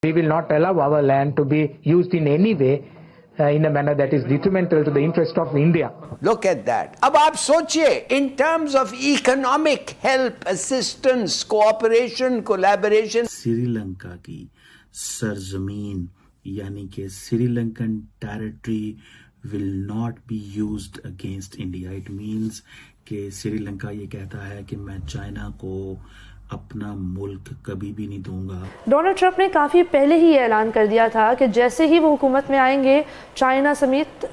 We will not allow our land to be used in any way in a manner that is detrimental to the interest of India. Look at that. अब आप सोचिए, in terms of economic help, assistance, cooperation, collaboration. Sri Lanka की सरजमीन यानी कि Sri Lankan territory will not be used against India. It means कि श्रीलंका ये कहता है कि मैं चाइना को अपना मुल्क कभी भी नहीं दूंगा. डोनाल्ड ट्रंप ने काफ़ी पहले ही ऐलान कर दिया था कि जैसे ही वो हुकूमत में आएंगे चाइना समेत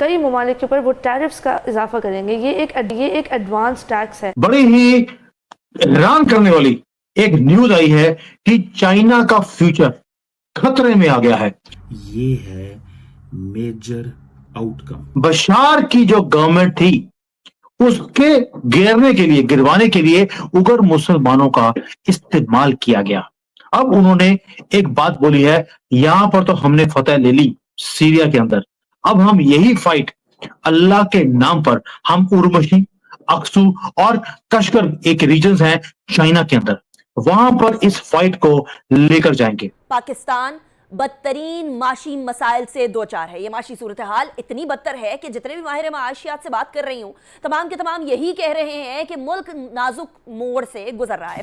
कई ममालिक के ऊपर वो टैरिफ्स का इजाफा करेंगे. ये एक एडवांस टैक्स है. बड़ी ही हैरान करने वाली एक न्यूज आई है कि चाइना का फ्यूचर खतरे में आ गया है. ये है मेजर आउटकम. बशार की जो गवर्नमेंट थी उसके गिरवाने के लिए उगर मुसलमानों का इस्तेमाल किया गया. अब उन्होंने एक बात बोली है, यहां पर तो हमने फतह ले ली सीरिया के अंदर, अब हम यही फाइट अल्लाह के नाम पर हम उर्मशी, अक्सू और कश्गर एक रीजन्स हैं चाइना के अंदर, वहां पर इस फाइट को लेकर जाएंगे. पाकिस्तान बदतरीन माशी मसाइल से दो चार है. ये माशी सूरत हाल इतनी बदतर है कि जितने भी माहिर माशियात से बात कर रही हूँ तमाम के तमाम यही कह रहे हैं कि मुल्क नाजुक मोड़ से गुजर रहा है.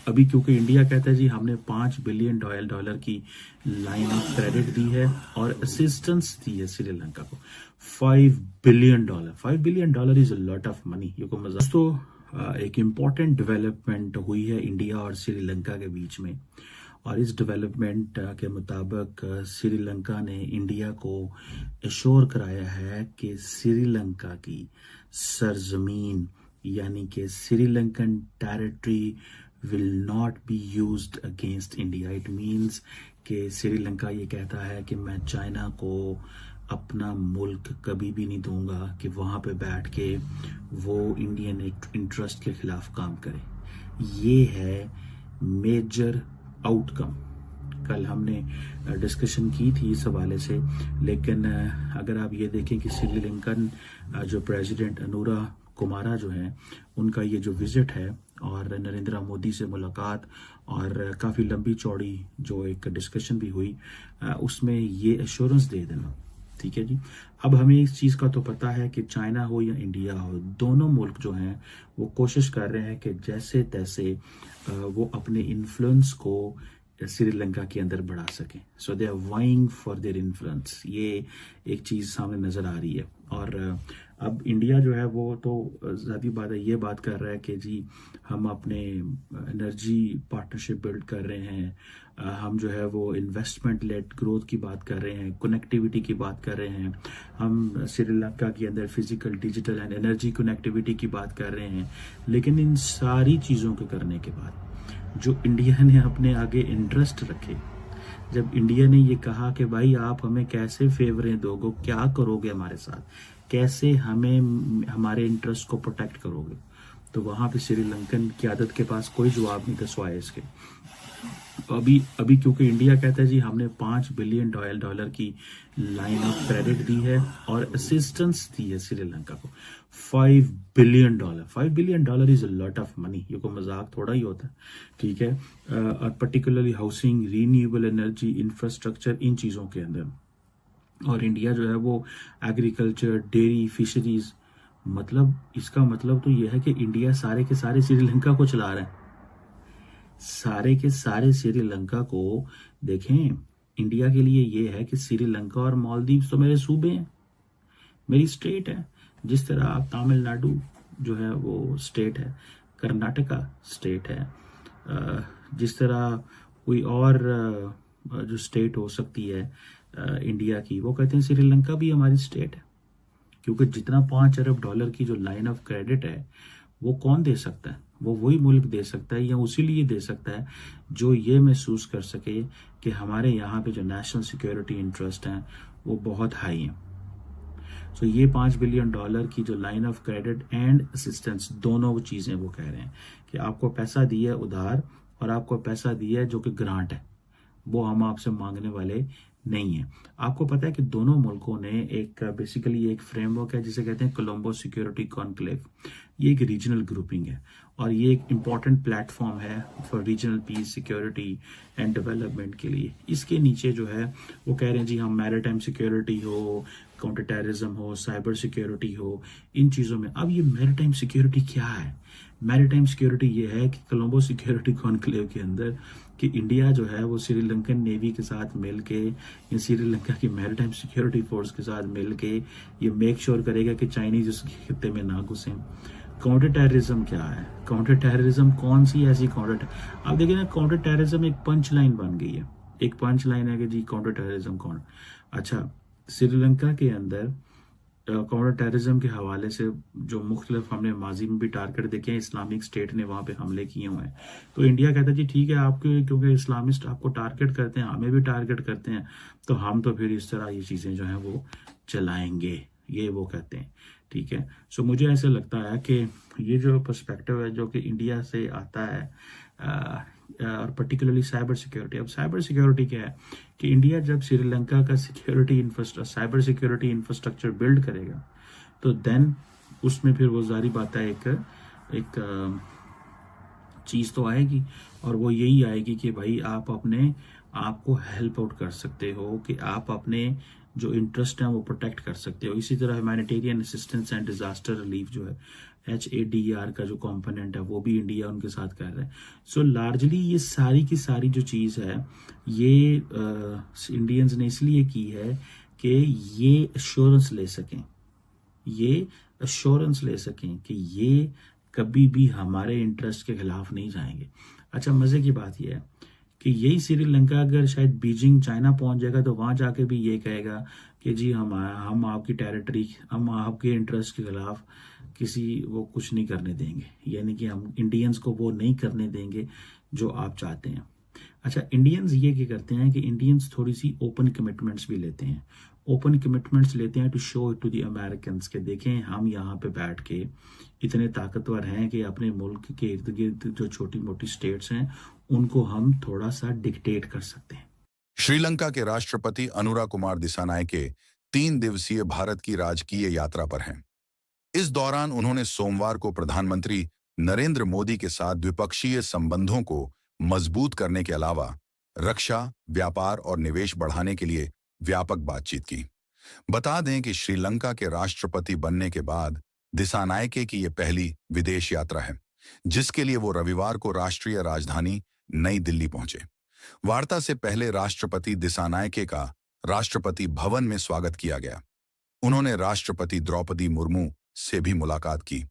अभी क्योंकि इंडिया कहता है जी हमने $5 बिलियन की लाइन ऑफ क्रेडिट दी है और असिस्टेंस दी है श्रीलंका को. $5 billion is a lot of money. ये को मजा. तो एक इम्पॉर्टेंट डेवलपमेंट हुई है इंडिया और श्रीलंका के बीच में, और इस डेवलपमेंट के मुताबिक श्रीलंका ने इंडिया को एश्योर कराया है कि श्रीलंका की सरजमीन यानी कि Sri Lankan territory will not be used against India. It means कि श्रीलंका ये कहता है कि मैं चाइना को अपना मुल्क कभी भी नहीं दूंगा कि वहां पे बैठ के वो इंडियन इंटरेस्ट के खिलाफ काम करे. ये है मेजर आउटकम. कल हमने डिस्कशन की थी इस हवाले से, लेकिन अगर आप ये देखें कि श्रीलंकन जो प्रेसिडेंट अनुरा कुमारा जो है उनका ये जो विजिट है और नरेंद्र मोदी से मुलाकात और काफ़ी लंबी चौड़ी जो एक डिस्कशन भी हुई, उसमें ये एश्योरेंस दे देना. ठीक है जी. अब हमें इस चीज़ का तो पता है कि चाइना हो या इंडिया हो, दोनों मुल्क जो हैं वो कोशिश कर रहे हैं कि जैसे तैसे वो अपने इन्फ्लुएंस को श्रीलंका के अंदर बढ़ा सकें. So they are vying for their influence. ये एक चीज़ सामने नज़र आ रही है. और अब इंडिया जो है वो तो ज़ाती बात है, ये बात कर रहा है कि जी हम अपने एनर्जी पार्टनरशिप बिल्ड कर रहे हैं, हम जो है वो इन्वेस्टमेंट लेड ग्रोथ की बात कर रहे हैं, कनेक्टिविटी की बात कर रहे हैं, हम श्रीलंका के अंदर physical, digital and energy connectivity की बात कर रहे हैं. लेकिन इन सारी चीज़ों के करने के बाद जो इंडिया ने अपने आगे इंटरेस्ट रखे, जब इंडिया ने ये कहा कि भाई आप हमें कैसे फेवरें दोगे, क्या करोगे हमारे साथ, कैसे हमें हमारे इंटरेस्ट को प्रोटेक्ट करोगे, तो वहां पे श्रीलंकन क़यादत के पास कोई जवाब नहीं था सिवाय इसके. अभी क्योंकि इंडिया कहता है जी हमने $5 बिलियन की लाइन ऑफ क्रेडिट दी है और असिस्टेंस दी है श्रीलंका को. $5 billion is a lot of money. ये कोई मजाक थोड़ा ही होता है. ठीक है. और particularly housing, renewable energy, infrastructure, इन चीज़ों के अंदर. और इंडिया जो है वो एग्रीकल्चर, डेयरी, फिशरीज, मतलब इसका मतलब तो यह है कि इंडिया सारे के सारे श्रीलंका को चला रहा है. सारे के सारे श्रीलंका को देखें. इंडिया के लिए ये है कि श्रीलंका और मालदीव्स तो मेरे सूबे हैं, मेरी स्टेट है. जिस तरह आप तमिलनाडु जो है वो स्टेट है, कर्नाटका स्टेट है, जिस तरह कोई और जो स्टेट हो सकती है इंडिया की, वो कहते हैं श्रीलंका भी हमारी स्टेट है. क्योंकि जितना $5 अरब की जो लाइन ऑफ क्रेडिट है वो कौन दे सकता है? वो वही मुल्क दे सकता है या उसी लिए दे सकता है जो ये महसूस कर सके कि हमारे यहाँ पे जो नेशनल सिक्योरिटी इंटरेस्ट हैं वो बहुत हाई हैं. सो ये $5 बिलियन की जो line of credit and assistance, दोनों चीज़ें वो कह रहे हैं कि आपको पैसा दिया है उधार और आपको पैसा दिया है जो कि ग्रांट है, वो हम आपसे मांगने वाले नहीं है. आपको पता है कि दोनों मुल्कों ने एक बेसिकली एक फ्रेमवर्क है जिसे कहते हैं कोलंबो सिक्योरिटी कॉन्क्लेव, ये एक रीजनल ग्रुपिंग है और ये एक इम्पॉर्टेंट प्लेटफॉर्म है for regional piece, security and development के लिए। इसके नीचे जो है वो कह रहे हैं जी हम मैरिटाइम सिक्योरिटी हो, काउंटर टेररिज्म हो, साइबर सिक्योरिटी हो, इन चीज़ों में। अब ये मैरिटाइम सिक्योरिटी क्या है? मैरिटाइम सिक्योरिटी ये है कि कोलंबो सिक्योरिटी कॉन्क्लेव के अंदर कि इंडिया जो है वो श्रीलंकन नेवी के साथ मिलके या श्रीलंका की मैरिटाइम सिक्योरिटी फोर्स के साथ मिलके ये मेक श्योर करेगा कि चाइनीज उस खित्ते में ना घुसें। काउंटर टेररिज्म क्या है? काउंटर टेररिज्म कौन सी ऐसी काउंटर, आप देखिए ना, काउंटर टेररिज्म एक पंच लाइन बन गई है। एक पंच लाइन है कि जी काउंटर टेररिज्म कौन। अच्छा, श्रीलंका के अंदर काउंटर टेररिज्म के हवाले से जो मुख्तलिफ हमने माजी में भी टारगेट देखे हैं, इस्लामिक स्टेट ने वहां पे हमले किए हुए हैं, तो इंडिया कहता है जी ठीक है, आपके क्योंकि इस्लामिस्ट आपको टारगेट करते हैं, हमें भी टारगेट करते हैं, तो हम तो फिर इस तरह ये चीज़ें जो हैं वो चलाएंगे, ये वो कहते हैं। ठीक है, सो मुझे ऐसे लगता है कि ये जो पर्सपेक्टिव है जो कि इंडिया से आता है और पर्टिकुलरली साइबर सिक्योरिटी। अब साइबर सिक्योरिटी क्या है कि इंडिया जब श्रीलंका का साइबर सिक्योरिटी इंफ्रास्ट्रक्चर बिल्ड करेगा तो देन उसमें फिर वो जारी बात है एक चीज़ तो आएगी, और वो यही आएगी कि भाई आप अपने आप को हेल्प आउट कर सकते हो, कि आप अपने जो इंटरेस्ट है वो प्रोटेक्ट कर सकते हो। इसी तरह humanitarian assistance and disaster relief जो है HADR का जो कंपोनेंट है वो भी इंडिया उनके साथ कर रहा है। सो लार्जली ये सारी की सारी जो चीज़ है ये इंडियंस ने इसलिए की है कि ये एश्योरेंस ले सकें कि ये कभी भी हमारे इंटरेस्ट के खिलाफ नहीं जाएंगे। अच्छा, मजे की बात यह है कि यही श्रीलंका अगर शायद बीजिंग चाइना पहुंच जाएगा तो वहां जाके भी ये कहेगा कि जी हम आपकी टेरिटरी, हम आपके इंटरेस्ट के खिलाफ किसी वो कुछ नहीं करने देंगे, यानी कि हम इंडियंस को वो नहीं करने देंगे जो आप चाहते हैं। अच्छा, इंडियंस ये क्या करते हैं कि इंडियंस थोड़ी सी ओपन कमिटमेंट्स भी लेते हैं। ओपन कमिटमेंट्स लेते हैं to show to the American के देखें हम यहाँ पे बैठ के इतने ताकतवर हैं कि अपने मुल्क के इर्द गिर्द जो छोटी मोटी स्टेट्स हैं उनको हम थोड़ा सा डिक्टेट कर सकते हैं। श्रीलंका के राष्ट्रपति अनुरा कुमार दिसानायके 3 दिवसीय भारत की राजकीय यात्रा पर हैं। इस दौरान उन्होंने सोमवार को प्रधानमंत्री नरेंद्र मोदी के साथ द्विपक्षीय संबंधों को मजबूत करने के अलावा रक्षा, व्यापार और निवेश बढ़ाने के लिए व्यापक बातचीत की। बता दें कि श्रीलंका के राष्ट्रपति बनने के बाद दिसानायके की यह पहली विदेश यात्रा है, जिसके लिए वो रविवार को राष्ट्रीय राजधानी नई दिल्ली पहुंचे। वार्ता से पहले राष्ट्रपति दिसानायके का राष्ट्रपति भवन में स्वागत किया गया। उन्होंने राष्ट्रपति द्रौपदी मुर्मू से भी मुलाकात की।